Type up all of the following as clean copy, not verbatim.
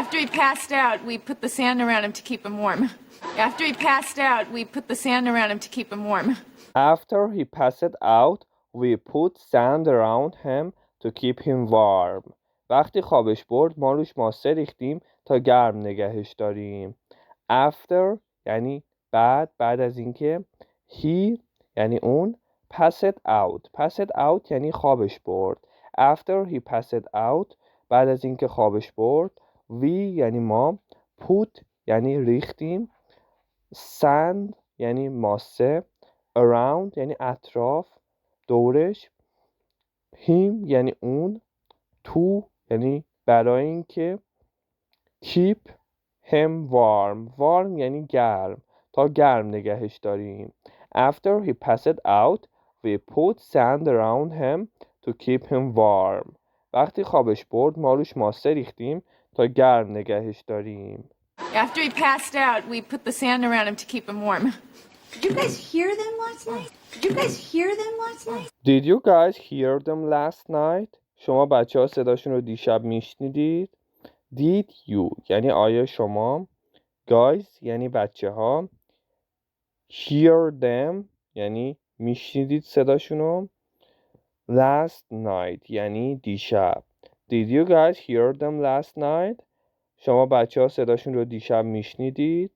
After he passed out, we put the sand around him to keep him warm. After he passed out, we put the sand around him to keep him warm. After he passed out, we put sand around him to keep him warm. وقتی خوابش برد ما روش ماسه ریختیم تا گرم نگهش داریم. After یعنی بعد از اینکه، he یعنی اون، passed out یعنی خوابش برد. After he passed out بعد از اینکه خوابش برد، we یعنی ما، put یعنی ریختیم، sand یعنی ماسه، around یعنی اطراف، دورش، him یعنی اون، to یعنی برای اینکه، keep him warm یعنی گرم، تا گرم نگهش داریم. After he passed out we put sand around him to keep him warm. وقتی خوابش برد ما روش ماسه ریختیم تا گرم نگهش داریم. After he passed out, we put the sand around him to keep him warm. Did you guys hear them last night? Did you guys hear them last night? شما بچه ها صداشون رو دیشب میشنیدید؟ Did you یعنی آیا شما، guys یعنی بچه ها، hear them یعنی میشنیدید صداشون رو، last night یعنی دیشب. Did you guys hear them last night? شما بچه ها صداشون رو دیشب میشنیدید؟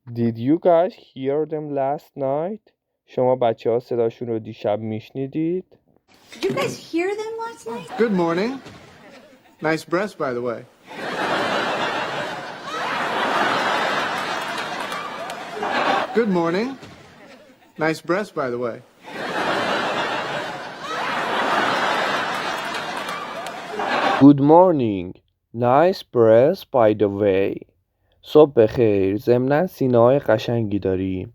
Did you guys hear them last night? شما بچه ها صداشون رو دیشب میشنیدید؟ Did you guys hear them last night? Good morning. Nice breast, by the way. Good morning. Nice breast, by the way. Good morning. Nice breast, by the way. صبح بخیر. ضمناً سینه‌های قشنگی داری.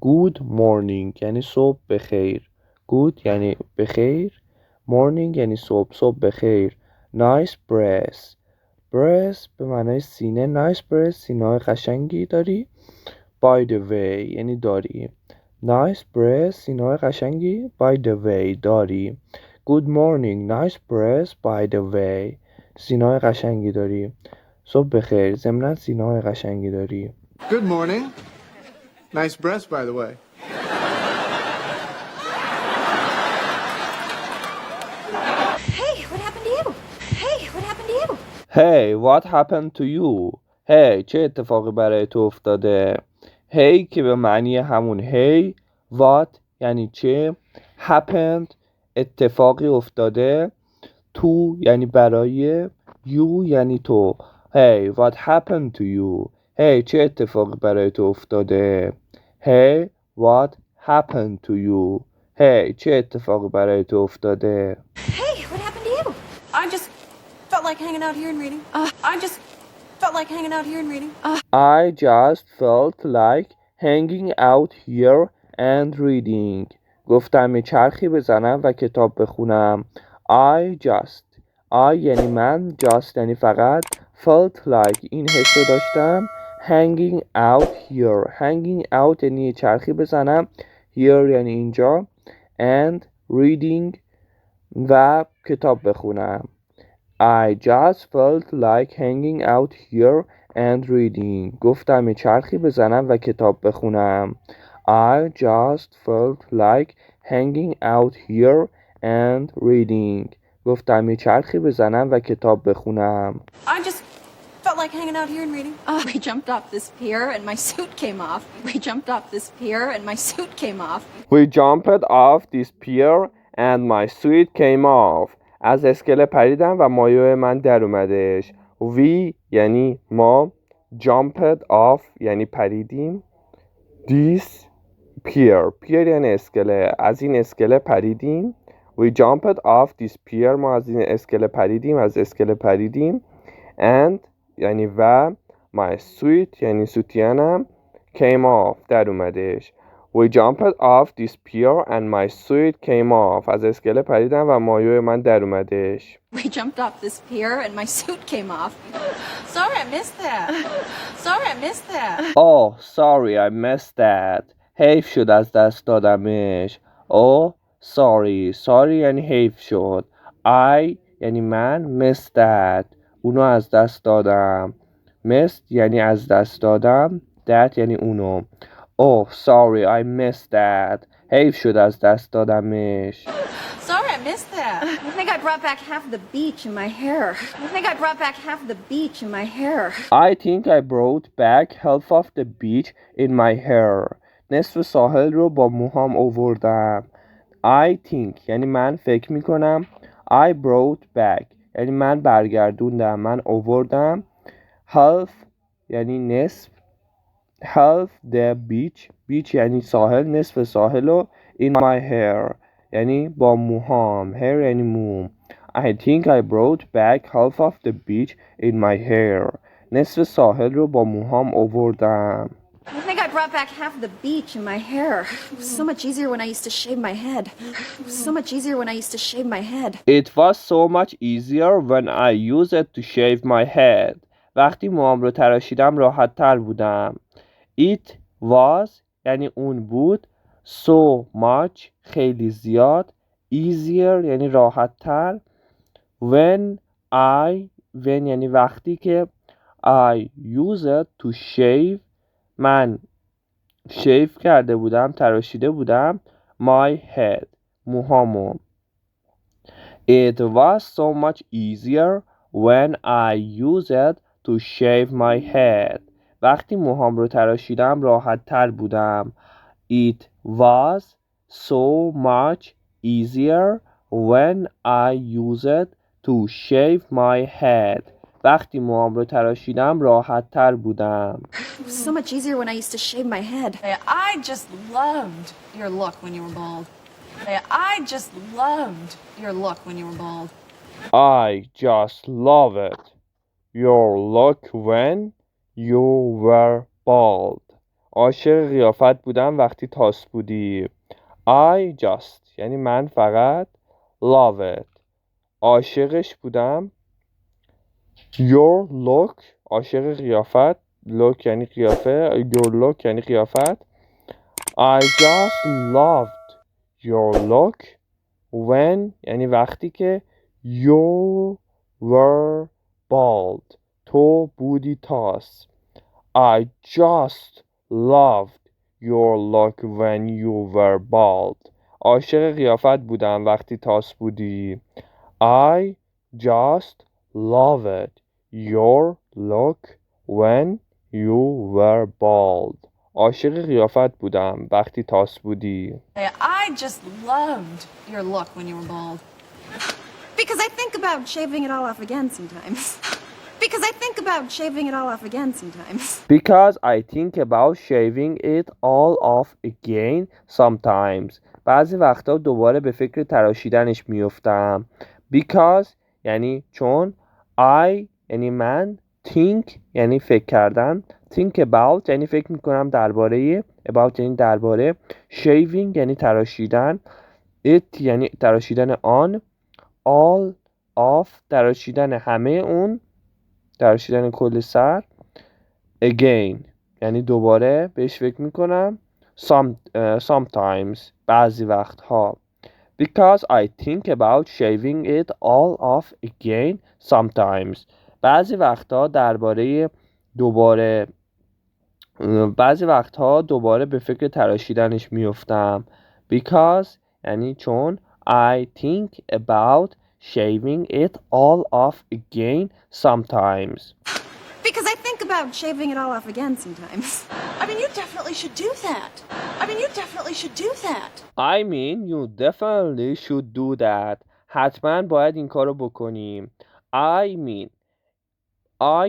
Good morning یعنی صبح بخیر. Good یعنی بخیر. Morning یعنی صبح بخیر. Nice breast. Breast به معنای سینه. Nice breast سینه‌های قشنگی داری. By the way یعنی داری. Nice breast سینه‌های قشنگی by the way داری. Good morning. Nice breast by the way. سینه‌های قشنگی داری. صبح بخیر. ضمناً سینه‌های قشنگی داری. Good morning. Nice breast, by the way. Hey, what happened to you? Hey, what happened to you? Hey, what happened to you? Hey, چه اتفاقی برای تو افتاده؟ Hey که به معنی همون hey. What یعنی چه. Happened اتفاقی افتاده. To یعنی برای. You یعنی تو. Hey, what happened to you? Hey, چه اتفاقی برای تو افتاده؟ Hey, what happened to you? Hey, چه اتفاقی برای تو افتاده؟ Hey, what happened to you? I just felt like hanging out here and reading. I just felt like hanging out here and reading. I just felt like hanging out here and reading. گفتم یه چرخی بزنم و کتاب بخونم. I یعنی من، just یعنی فقط، felt like این حس رو داشتم، hanging out out یعنی یه چرخی بزنم، here یعنی اینجا، and reading و کتاب بخونم. I just felt like hanging out here and reading. گفتم یه چرخی بزنم و کتاب بخونم. I just felt like hanging out here and reading. گفتم یه چرخی بزنم و کتاب بخونم. I just felt like hanging out here and reading. We jumped off this pier and my suit came off. We jumped off this pier and my suit came off. از اسکله پریدم و مایو من در اومدش. We یعنی ما، jumped off یعنی پریدیم، this pier یعنی اسکله، از این اسکله پریدیم. We jumped off this pier ما از این اسکله پریدیم، از اسکله پریدیم. And یعنی و، my suit یعنی سوتیانم، came off در اومدش. We jumped off this pier and my suit came off. از اسکله پریدم و مایو من در اومدش. We jumped off this pier and my suit came off. Sorry, I missed that. Oh, sorry, I missed that. حیف شد از دست دادمش. Oh, sorry یعنی حیف شد. I یعنی من، missed that اونو از دست دادم. missed یعنی از دست دادم. that یعنی اونو. oh sorry I missed that. حیف شد از دست دادمش. Sorry, I missed that. I think I brought back half the beach in my hair. I think I brought back half the beach in my hair. I think I brought back half of the beach in my hair. نصف ساحل رو با موهام آوردم. I think یعنی من فکر میکنم. I brought back یعنی من برگردوندم، من آوردم. half یعنی نصف. half the beach beach یعنی ساحل، نصف ساحل رو in my hair یعنی با موهام. hair یعنی مو. I think I brought back half of the beach in my hair. نصف ساحل رو با موهام آوردم. I think I brought back half the beach in my hair. It was so much easier when I used to shave my head. It was so much easier when I used to shave my head. It was so much easier when I used it to shave my head. وقتی موهام رو تراشیدم راحت تر بودم. It was یعنی اون بود. So much خیلی زیاد. Easier یعنی راحت تر. When یعنی وقتی که I used it to shave من شیف کرده بودم، تراشیده بودم. My head موهامو. It was so much easier when I used it to shave my head. وقتی موهام رو تراشیدم راحت تر بودم. It was so much easier when I used it to shave my head. وقتی موهام رو تراشیدم راحت تر بودم. It was so much easier when I used to shave my head. I just loved your look when you were bald. I just loved your look when you were bald. I just love it. Your look when you were bald. عاشق قیافت بودم وقتی تاس بودی. I just یعنی من فقط. love it عاشقش بودم. Your look عاشق قیافت. look یعنی قیافه. Your look یعنی قیافت. I just loved your look when یعنی وقتی که you were bald تو بودی تاس. I just loved your look when you were bald. عاشق قیافت بودم وقتی تاس بودی. I just loved your look when you were bald. عاشق قیافت بودم وقتی تاس بودی. I just loved your look when you were bald. Because I think about shaving it all off again sometimes. Because I think about shaving it all off again sometimes. Because I think about shaving it all off again sometimes. بعضی وقتا دوباره به فکر تراشیدنش میفتم. Because یعنی چون. I یعنی من. Think یعنی فکر کردن. Think about یعنی فکر میکنم درباره. About یعنی درباره. Shaving یعنی تراشیدن. It یعنی تراشیدن آن. All of تراشیدن همه اون. تراشیدن کل سر. Again یعنی دوباره بهش فکر میکنم. Sometimes بعضی وقتها. Because I think about shaving it all off again sometimes. بعضی وقتها دوباره به فکر تراشیدنش میفتم. Because یعنی چون. I think about shaving it all off again sometimes. Because I think about shaving it all off again sometimes. I mean, you definitely should do that. You definitely should do that. حتما باید این کارو بکنیم. I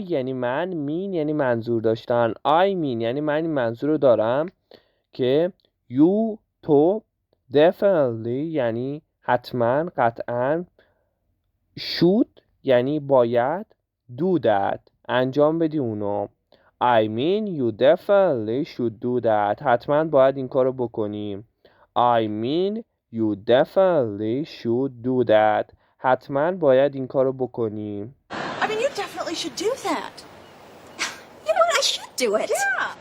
یعنی من. mean یعنی منظور داشتن. یعنی من این منظور رو دارم که you تو. definitely یعنی حتما قطعا. should یعنی باید. do that انجام بدی اونو. you definitely should do that. حتما باید این کارو بکنیم. you definitely should do that. حتما باید این کارو بکنیم. You definitely should do that. You know what? I should do it. Yeah.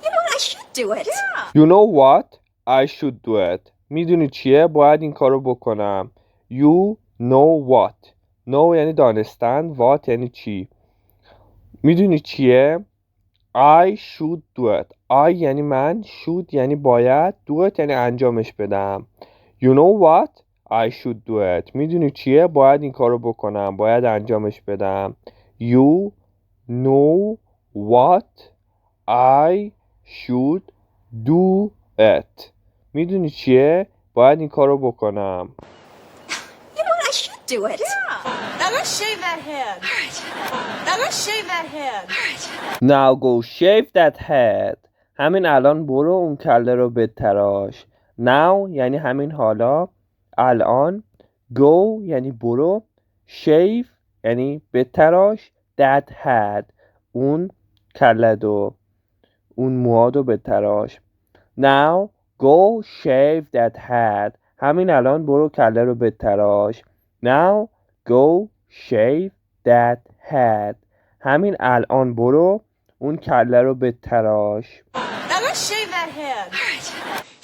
You know what? I should do it. Yeah. You know what? I should do it. میدونی چیه؟ باید این کارو بکنم. You know what. know یعنی دانستن. what یعنی چی. میدونی چیه؟ I should do it. I یعنی من، should یعنی باید، do it یعنی انجامش بدم. You know what? I should do it. میدونی چیه؟ باید این کارو بکنم. باید انجامش بدم. You know what? I should do it. میدونی چیه؟ باید این کارو بکنم. You know what? I should do it. Now go shave that head. Now go shave that head. Now go shave that head. همین الان برو اون کله رو بتراش. Now یعنی همین حالا، الان. Go یعنی برو. Shave یعنی بتراش. That head اون کله دو، اون موهادو بتراش. Now go shave that head. همین الان برو کله رو بتراش. Now go shave that head. همین الان برو اون کله رو بتراش. Now go shave that head.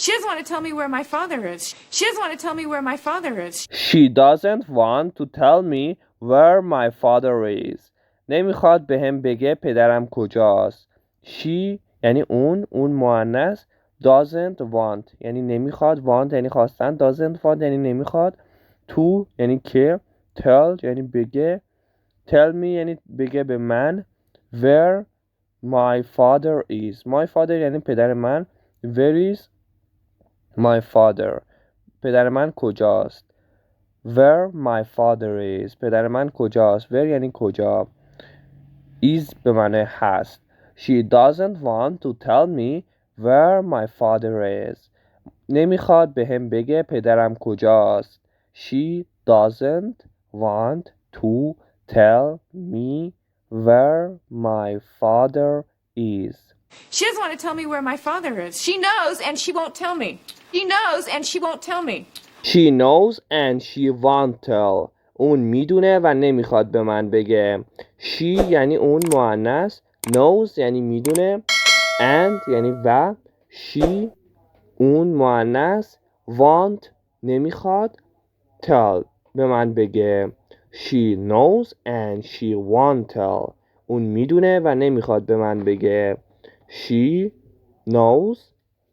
She doesn't want to tell me where my father is. She doesn't want to tell me where my father is. She doesn't want to tell me where my father is. نمیخواد بهم بگه پدرم کجاست. She یعنی اون مؤنث. Doesn't want یعنی نمیخواد. Want یعنی خواستن. Doesn't want یعنی نمیخواد. To یعنی که. Tell یعنی بگه. Tell me یعنی بگه به من. Where my father is. My father یعنی پدر من. Where is my father. پدر من کجاست. Where my father is. پدر من کجاست. Where یعنی کجا. Is به معنی هست. She doesn't want to tell me where my father is. نمیخواد به هم بگه پدرم کجاست. She doesn't want to tell me where my father is. She doesn't want to tell me where my father is. She knows and she won't tell me. She knows and she won't tell me. She knows and she won't tell. اون میدونه و نمیخواد به من بگه. She یعنی اون مؤنث. Knows یعنی میدونه. And یعنی و. She اون مؤنث. Want نمیخواد. Tell به من بگه. She knows and she won't tell. اون میدونه و نمیخواد به من بگه. She knows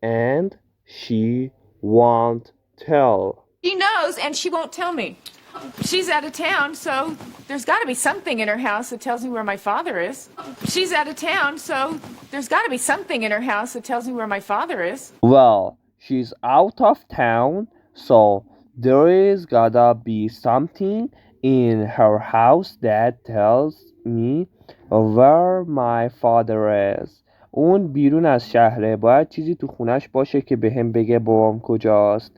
and she won't tell. She knows and she won't tell me. She's out of town, so there's got to be something in her house that tells me where my father is. She's out of town, so there's got to be something in her house that tells me where my father is. Well, she's out of town, so there is gotta be something in her house that tells me where my father is. اون بیرون از شهره. باید چیزی تو خونش باشه که به هم بگه بابام کجاست.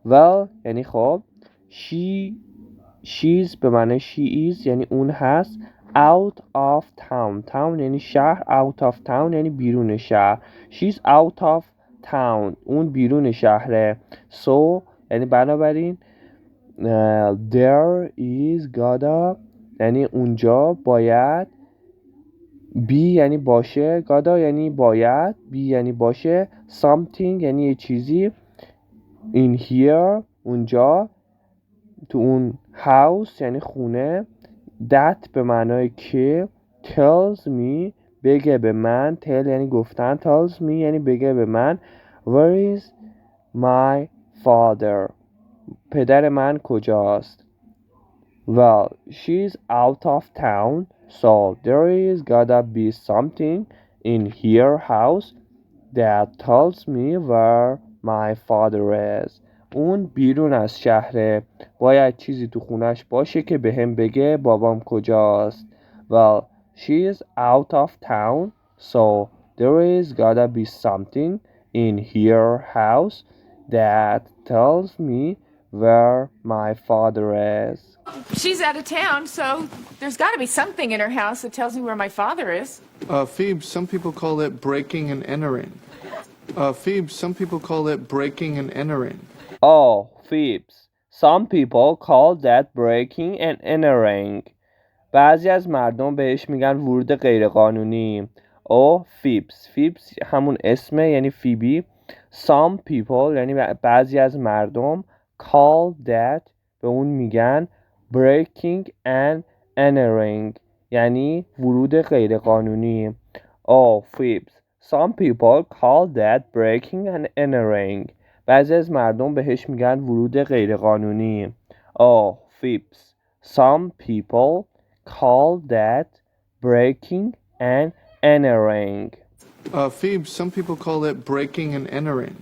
Well یعنی خب. She's به معنی she is یعنی اون هست. Out of town. Town یعنی شهر. Out of town یعنی بیرون شهر. She's out of town. اون بیرون شهره. So یعنی بنابراین there is gotta یعنی اونجا باید. be یعنی باشه. gotta یعنی باید. be یعنی باشه. Something یعنی یه چیزی. In here اونجا. تو اون house یعنی خونه. That به معنای که. Tells me بگه به من. Tell یعنی گفتن. Tells me یعنی بگه به من. Where is my father. پدر من کجاست. Well, she's out of town, so there is gotta be something in her house that tells me where my father is. اون بیرون از شهره. باید چیزی تو خونش باشه که به هم بگه بابام کجاست. Well, she is out of town, so there is gotta be something in her house that tells me where my father is. She's out of town, so there's got to be something in her house that tells me where my father is. Phoebe, some people call it breaking and entering. Phoebe, some people call it breaking and entering. Oh, Phoebes. Some people call that breaking and entering. بعضی از مردم بهش میگن ورود غیرقانونی. Oh, Phoebes. Phoebes همون اسمه یعنی فیبی. Some people یعنی بعضی از مردم. Call that به اون میگن breaking and entering یعنی ورود غیرقانونی. Oh, fibs. Some people call that breaking and entering. بعضی از مردم بهش میگن ورود غیرقانونی. Oh, fibs. Some people call that breaking and entering. Phoebe, some people call it breaking and entering.